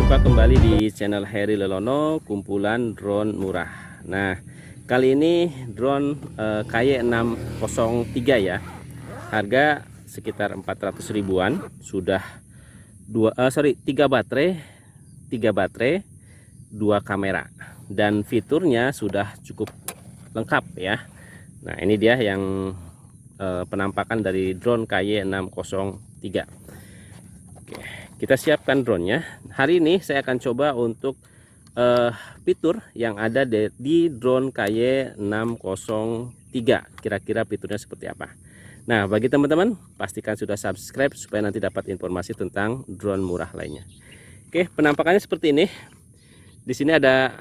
Jumpa kembali di channel Heri Lelono, kumpulan drone murah. Nah, kali ini drone KY603 ya. Harga sekitar 400 ribuan. Sudah 3 baterai, 2 kamera, dan fiturnya sudah cukup lengkap ya. Nah, ini dia yang penampakan dari drone KY603. Oke, kita siapkan drone-nya. Hari ini saya akan coba untuk fitur yang ada di drone KY603. Kira-kira fiturnya seperti apa. Nah, bagi teman-teman, pastikan sudah subscribe supaya nanti dapat informasi tentang drone murah lainnya. Oke, penampakannya seperti ini. Di sini ada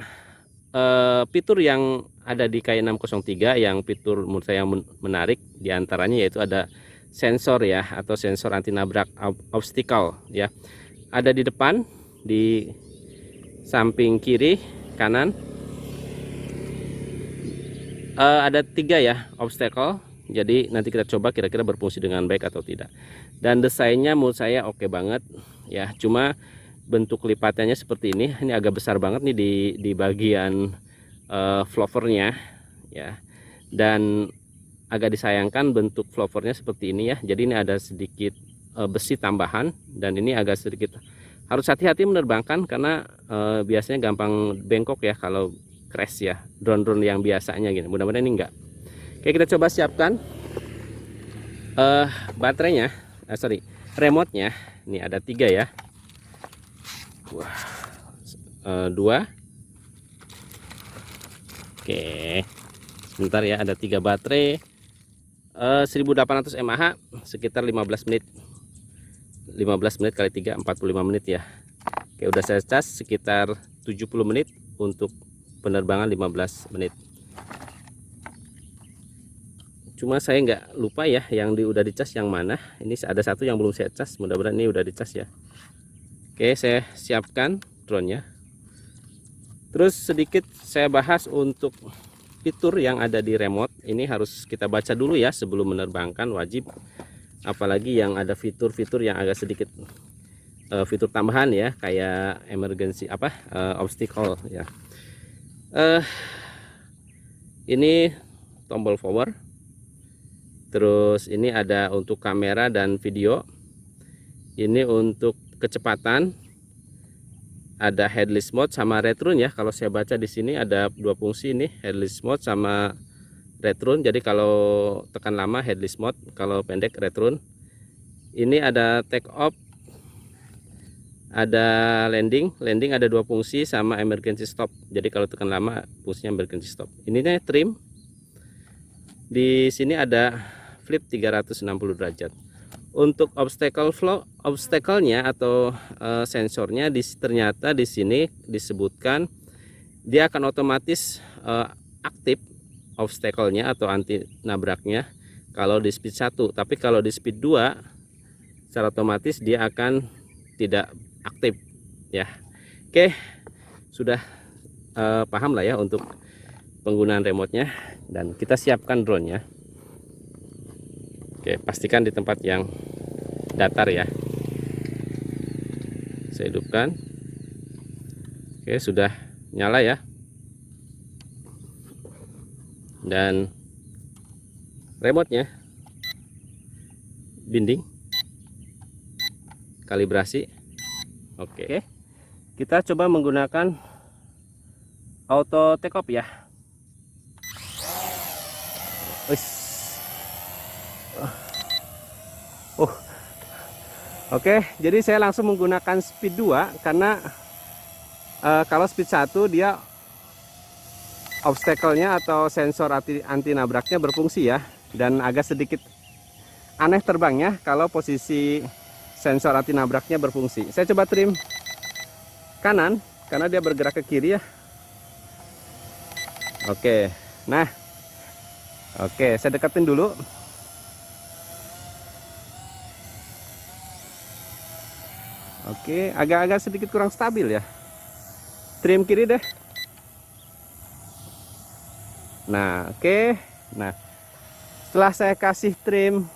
fitur yang ada di KY603 yang fitur menurut saya menarik. Diantaranya yaitu ada sensor ya, atau sensor anti nabrak obstacle ya. Ada di depan, di samping kiri, kanan. Ada 3 ya obstacle. Jadi nanti kita coba kira-kira berfungsi dengan baik atau tidak. Dan desainnya menurut saya oke banget ya. Cuma bentuk lipatannya seperti ini. Ini agak besar banget nih di bagian flowernya ya. Dan agak disayangkan bentuk flowernya seperti ini ya. Jadi ini ada sedikit besi tambahan, dan ini agak sedikit harus hati-hati menerbangkan karena biasanya gampang bengkok ya kalau crash ya, drone-drone yang biasanya gitu. Mudah-mudahan ini enggak. Oke, kita coba siapkan baterainya, remote-nya. Ini ada 3 ya. Wah, 2. Oke, sebentar ya, ada 3 baterai. 1800 mAh, sekitar 15 menit. 15 menit kali 3, 45 menit ya. Oke, udah saya cas sekitar 70 menit untuk penerbangan 15 menit. Cuma saya nggak lupa ya yang udah dicas yang mana. Ini ada satu yang belum saya cas, mudah-mudahan ini udah dicas ya. Oke, saya siapkan drone-nya. Terus sedikit saya bahas untuk fitur yang ada di remote. Ini harus kita baca dulu ya sebelum menerbangkan, wajib. Apalagi yang ada fitur-fitur yang agak sedikit fitur tambahan ya, kayak emergency obstacle ya. Ini tombol power. Terus ini ada untuk kamera dan video. Ini untuk kecepatan. Ada headless mode sama return ya. Kalau saya baca di sini ada 2 fungsi ini, headless mode sama return. Jadi kalau tekan lama headless mode, kalau pendek return. Ini ada take off, ada landing ada 2 fungsi sama emergency stop. Jadi kalau tekan lama fungsinya emergency stop. Ininya trim. Di sini ada flip 360 derajat. Untuk obstacle-nya atau sensornya ternyata di sini disebutkan dia akan otomatis aktif obstacle-nya atau anti nabraknya kalau di speed 1, tapi kalau di speed 2 secara otomatis dia akan tidak aktif ya. Oke, sudah paham lah ya untuk penggunaan remote-nya, dan kita siapkan drone-nya. Oke, pastikan di tempat yang datar ya. Saya hidupkan. Oke, sudah nyala ya. Dan remote-nya binding, kalibrasi. Oke, kita coba menggunakan auto take off ya. Oke, jadi saya langsung menggunakan speed 2 karena kalau speed 1 dia obstacle-nya atau sensor anti nabraknya berfungsi ya, dan agak sedikit aneh terbangnya kalau posisi sensor anti nabraknya berfungsi. Saya coba trim kanan karena dia bergerak ke kiri ya. Oke, nah, oke, saya deketin dulu. Oke, agak-agak sedikit kurang stabil ya. Trim kiri deh. Nah, oke. Nah, setelah saya kasih trim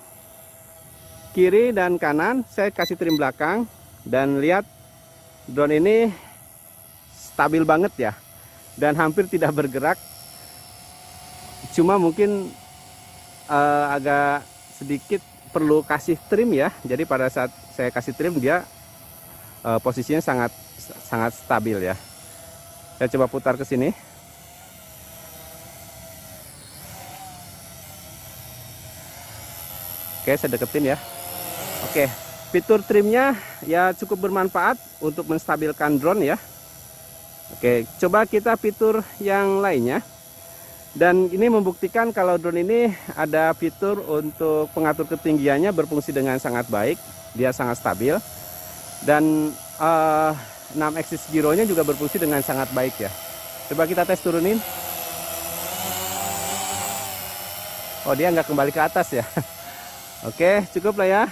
kiri dan kanan, saya kasih trim belakang, dan lihat drone ini stabil banget ya, dan hampir tidak bergerak. Cuma mungkin agak sedikit perlu kasih trim ya. Jadi pada saat saya kasih trim dia posisinya sangat stabil ya. Saya coba putar ke sini. Oke, saya deketin ya. Oke, fitur trimnya ya cukup bermanfaat untuk menstabilkan drone ya. Oke, coba kita fitur yang lainnya. Dan ini membuktikan kalau drone ini ada fitur untuk pengatur ketinggiannya berfungsi dengan sangat baik. Dia sangat stabil. Dan 6 axis gyronya juga berfungsi dengan sangat baik ya. Coba kita tes turunin. Oh, dia nggak kembali ke atas ya. Oke, cukup lah ya.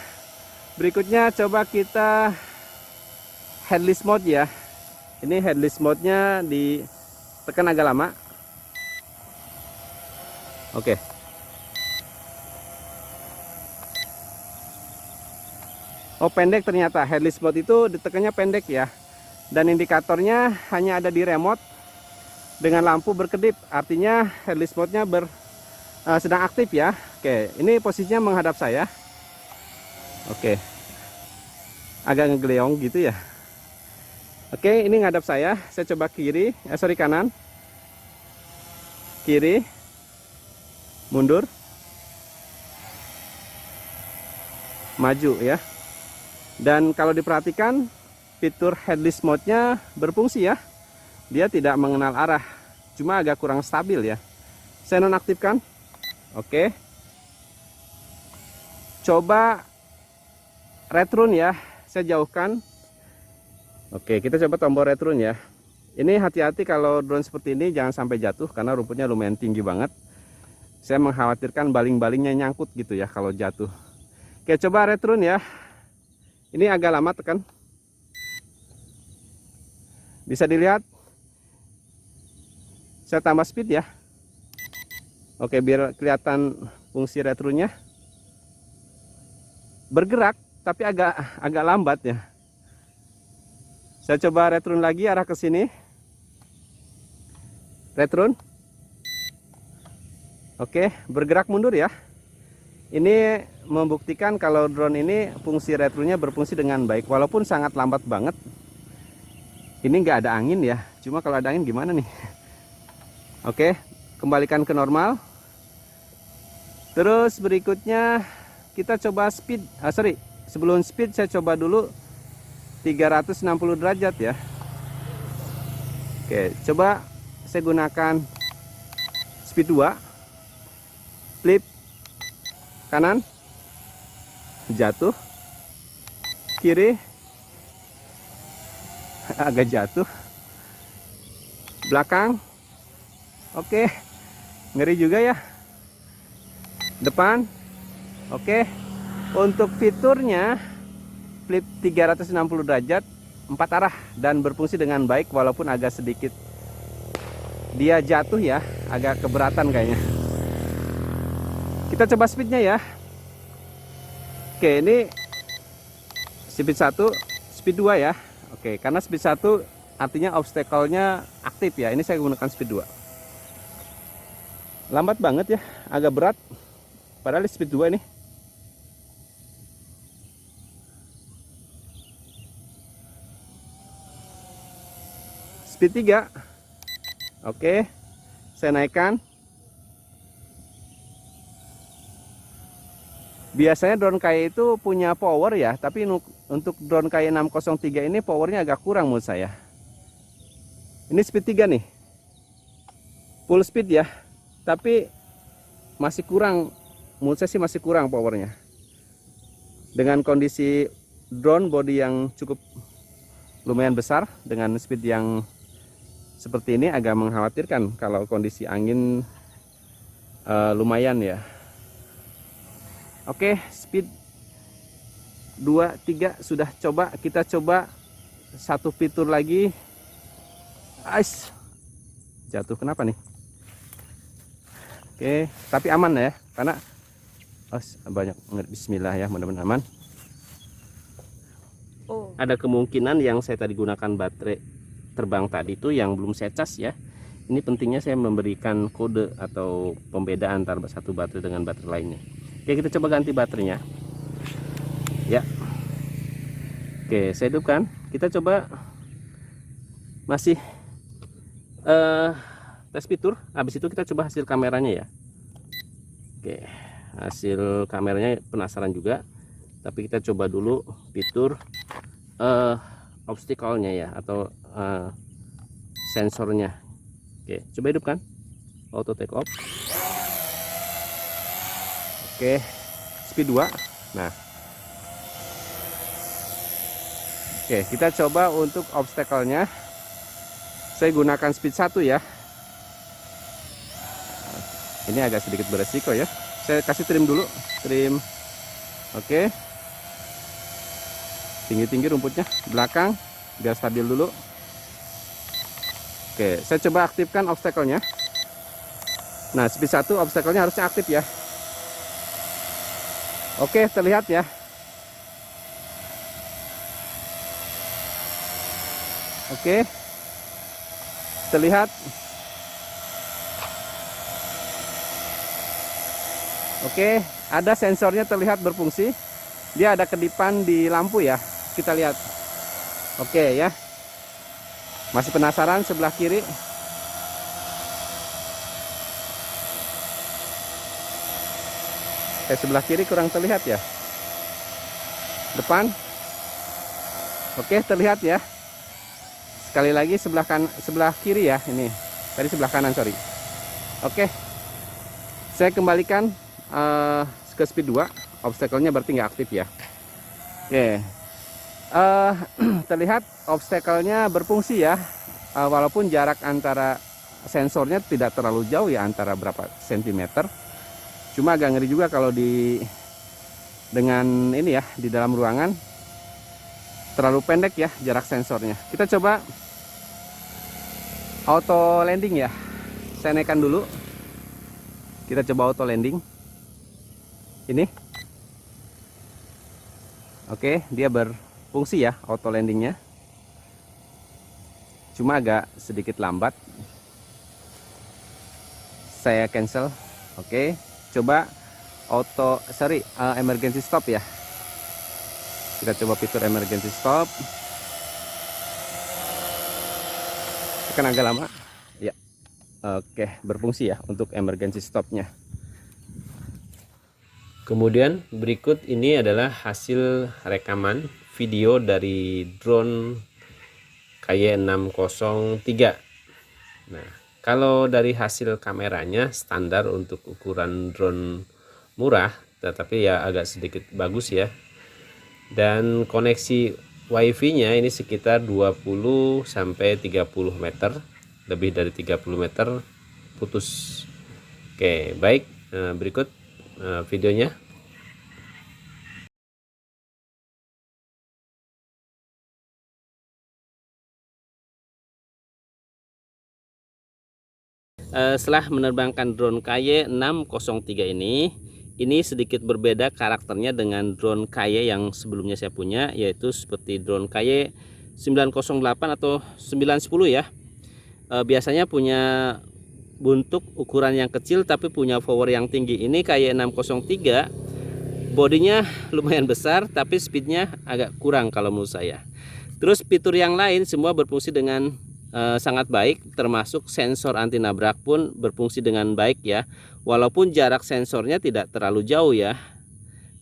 Berikutnya coba kita headless mode ya. Ini headless mode-nya ditekan agak lama. Oke. Oh, pendek ternyata. Headless mode itu ditekannya pendek ya. Dan indikatornya hanya ada di remote dengan lampu berkedip. Artinya headless mode-nya sedang aktif ya. Oke, ini posisinya menghadap saya. Oke. Agak ngegeleong gitu ya. Oke, ini ngadap saya. Saya coba kanan. Kiri. Mundur. Maju ya. Dan kalau diperhatikan fitur headless mode-nya berfungsi ya. Dia tidak mengenal arah. Cuma agak kurang stabil ya. Saya nonaktifkan. Oke. Coba retrun ya. Saya jauhkan. Oke, kita coba tombol retrun ya. Ini hati-hati kalau drone seperti ini jangan sampai jatuh karena rumputnya lumayan tinggi banget. Saya mengkhawatirkan baling-balingnya nyangkut gitu ya kalau jatuh. Oke, coba retrun ya. Ini agak lama tekan. Bisa dilihat. Saya tambah speed ya. Oke, biar kelihatan fungsi retrunnya. Bergerak tapi agak lambat ya. Saya coba retrun lagi arah ke sini. Retrun. Oke, bergerak mundur ya. Ini membuktikan kalau drone ini fungsi retrunnya berfungsi dengan baik. Walaupun sangat lambat banget. Ini nggak ada angin ya. Cuma kalau ada angin gimana nih? Oke, kembalikan ke normal. Terus berikutnya kita coba speed. Sebelum speed saya coba dulu 360 derajat ya. Oke, coba saya gunakan speed 2. Flip kanan. Jatuh. Kiri. Agak jatuh. Belakang. Oke. Ngeri juga ya. Depan. Oke. Untuk fiturnya flip 360 derajat 4 arah dan berfungsi dengan baik walaupun agak sedikit dia jatuh ya, agak keberatan kayaknya. Kita coba speednya ya. Oke, ini speed 1, speed 2 ya. Oke, karena speed 1 artinya obstacle-nya aktif ya. Ini saya gunakan speed 2. Lambat banget ya, agak berat. Padahal speed 2 ini. Speed 3. Oke. Saya naikkan. Biasanya drone KAI itu punya power ya, tapi untuk drone KAI 603 ini powernya agak kurang menurut saya. Ini speed 3 nih. Full speed ya. Tapi masih kurang, menurut saya sih masih kurang powernya. Dengan kondisi drone body yang cukup lumayan besar dengan speed yang seperti ini agak mengkhawatirkan kalau kondisi angin lumayan ya. Oke, speed 2, 3 sudah coba. Kita coba satu fitur lagi. Ais, jatuh kenapa nih? Oke, tapi aman ya, karena banyak. Bismillah ya, mudah-mudahan aman. ada kemungkinan yang saya tadi gunakan baterai terbang tadi itu yang belum saya cas ya. Ini pentingnya saya memberikan kode atau pembeda antara satu baterai dengan baterai lainnya. Oke, kita coba ganti baterainya ya. Oke, saya hidupkan. Kita coba masih tes fitur. Habis itu kita coba hasil kameranya ya. Oke, hasil kameranya penasaran juga, tapi kita coba dulu fitur obstacle-nya ya, atau sensornya. Oke, coba hidupkan auto take off. Oke, speed 2. Nah, oke, kita coba untuk obstacle-nya. Saya gunakan speed 1 ya. Ini agak sedikit beresiko ya. Saya kasih trim dulu, trim. Oke. Tinggi-tinggi rumputnya belakang biar stabil dulu. Oke, saya coba aktifkan obstacle-nya. Nah, speed 1 obstacle-nya harusnya aktif ya. Oke, terlihat ya. Oke. Terlihat. Oke, ada sensornya terlihat berfungsi. Dia ada kedipan di lampu ya. Kita lihat. Oke ya. Masih penasaran sebelah kiri? Sebelah kiri kurang terlihat ya. Depan. Oke, terlihat ya. Sekali lagi sebelah kiri ya ini. Tadi sebelah kanan, sorry. Oke. Saya kembalikan ke speed 2. Obstacle-nya berarti nggak aktif ya. Oke. Terlihat obstacle-nya berfungsi ya. Walaupun jarak antara sensornya tidak terlalu jauh ya, antara berapa sentimeter. Cuma agak ngeri juga kalau dengan ini ya, di dalam ruangan terlalu pendek ya jarak sensornya. Kita coba auto landing ya. Saya naikkan dulu. Kita coba auto landing. Ini. Oke, dia berfungsi ya auto landingnya. Cuma agak sedikit lambat. Saya cancel. Oke, coba emergency stop ya. Kita coba fitur emergency stop. Kan agak lama. Ya. Oke, berfungsi ya untuk emergency stopnya. Kemudian berikut ini adalah hasil rekaman video dari drone KY603. Nah, kalau dari hasil kameranya standar untuk ukuran drone murah, tetapi ya agak sedikit bagus ya. Dan koneksi wifi-nya ini sekitar 20 sampai 30 meter, lebih dari 30 meter putus. Oke, baik. Berikut videonya. Setelah menerbangkan drone KY603 ini sedikit berbeda karakternya dengan drone KY yang sebelumnya saya punya, yaitu seperti drone KY908 atau 910 ya. Biasanya punya bentuk ukuran yang kecil tapi punya power yang tinggi. Ini KY603 bodinya lumayan besar tapi speednya agak kurang kalau menurut saya. Terus fitur yang lain semua berfungsi dengan sangat baik, termasuk sensor anti nabrak pun berfungsi dengan baik ya, walaupun jarak sensornya tidak terlalu jauh ya.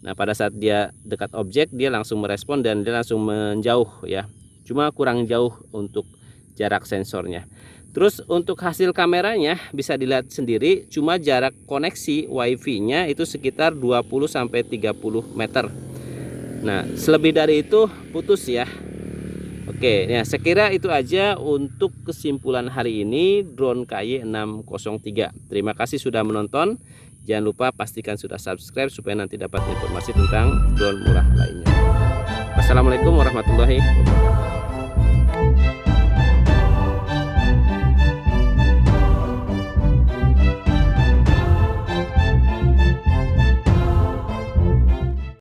Nah, pada saat dia dekat objek dia langsung merespon dan dia langsung menjauh ya, cuma kurang jauh untuk jarak sensornya. Terus untuk hasil kameranya bisa dilihat sendiri, cuma jarak koneksi wifi-nya itu sekitar 20 sampai 30 meter. Nah, selebih dari itu putus ya. Oke, ya saya kira itu aja untuk kesimpulan hari ini drone KY603. Terima kasih sudah menonton. Jangan lupa pastikan sudah subscribe supaya nanti dapat informasi tentang drone murah lainnya. Wassalamualaikum warahmatullahi wabarakatuh.